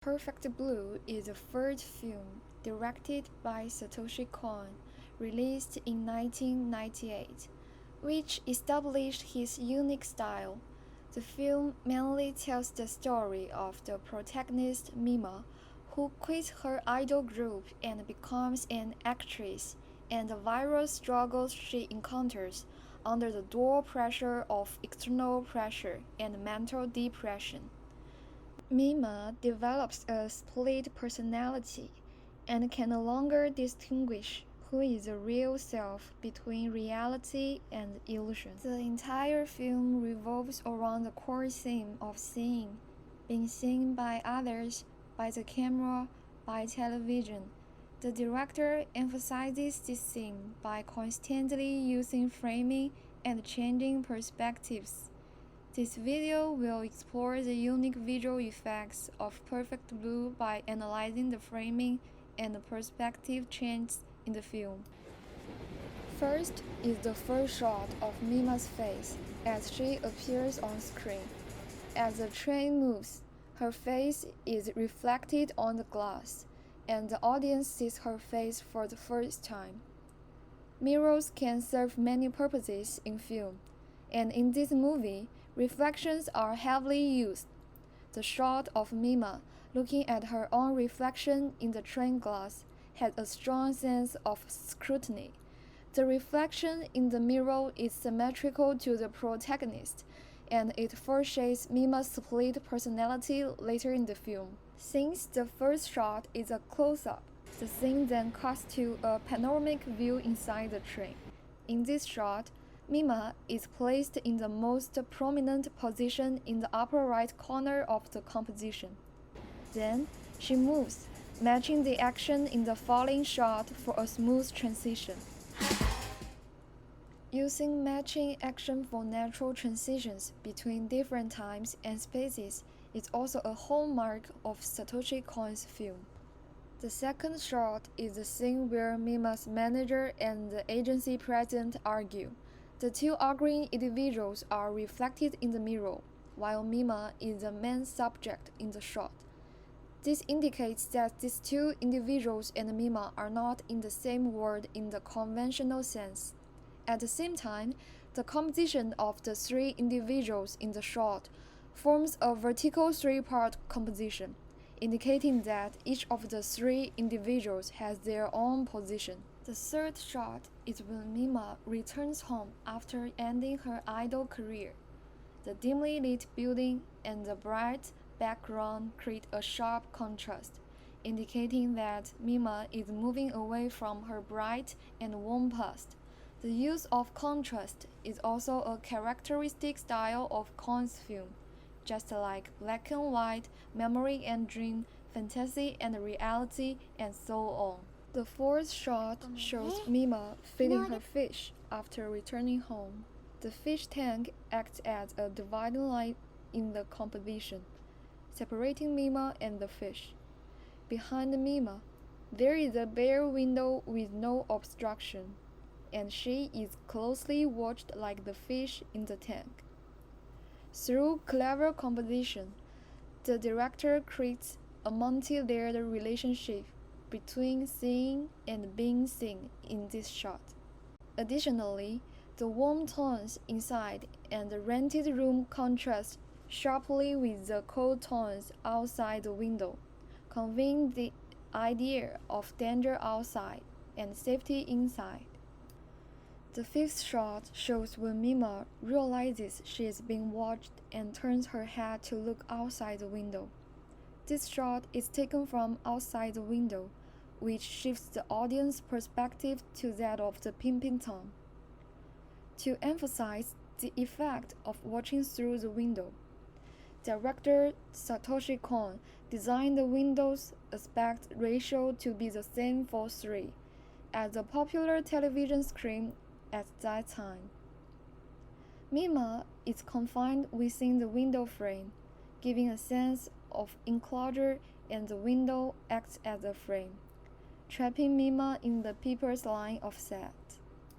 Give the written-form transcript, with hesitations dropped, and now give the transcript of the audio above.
Perfect Blue is the third film directed by Satoshi Kon, released in 1998, which established his unique style. The film mainly tells the story of the protagonist Mima, who quits her idol group and becomes an actress, and the various struggles she encounters under the dual pressure of external pressure and mental depression. Mima develops a split personality and can no longer distinguish who is the real self between reality and illusion. The entire film revolves around the core theme of seeing, being seen by others, by the camera, by television. The director emphasizes this theme by constantly using framing and changing perspectives. This video will explore the unique visual effects of Perfect Blue by analyzing the framing and the perspective changes in the film. First is the first shot of Mima's face as she appears on screen. As the train moves, her face is reflected on the glass, and the audience sees her face for the first time. Mirrors can serve many purposes in film, and in this movie, reflections are heavily used. The shot of Mima looking at her own reflection in the train glass has a strong sense of scrutiny. The reflection in the mirror is symmetrical to the protagonist, and it foreshadows Mima's split personality later in the film. Since the first shot is a close-up, the scene then cuts to a panoramic view inside the train. In this shot, Mima is placed in the most prominent position in the upper right corner of the composition. Then, she moves, matching the action in the following shot for a smooth transition. Using matching action for natural transitions between different times and spaces is also a hallmark of Satoshi Kon's film. The second shot is the scene where Mima's manager and the agency president argue. The two arguing individuals are reflected in the mirror, while Mima is the main subject in the shot. This indicates that these two individuals and Mima are not in the same world in the conventional sense. At the same time, the composition of the three individuals in the shot forms a vertical three-part composition, indicating that each of the three individuals has their own position. The third shot is when Mima returns home after ending her idol career. The dimly lit building and the bright background create a sharp contrast, indicating that Mima is moving away from her bright and warm past. The use of contrast is also a characteristic style of Kon's film, just like black and white, memory and dream, fantasy and reality, and so on. The fourth shot shows Mima feeding her fish after returning home. The fish tank acts as a dividing line in the composition, separating Mima and the fish. Behind Mima, there is a bare window with no obstruction, and she is closely watched like the fish in the tank. Through clever composition, the director creates a multi-layered relationship between seeing and being seen in this shot. Additionally, the warm tones inside and the rented room contrast sharply with the cold tones outside the window, conveying the idea of danger outside and safety inside. The fifth shot shows when Mima realizes she is being watched and turns her head to look outside the window. This shot is taken from outside the window, which shifts the audience perspective to that of the peeping Tom. To emphasize the effect of watching through the window, director Satoshi Kon designed the window's aspect ratio to be the same for 3, as the popular television screen at that time. Mima is confined within the window frame, giving a sense of enclosure, and the window acts as a frame, trapping Mima in the people's line of sight.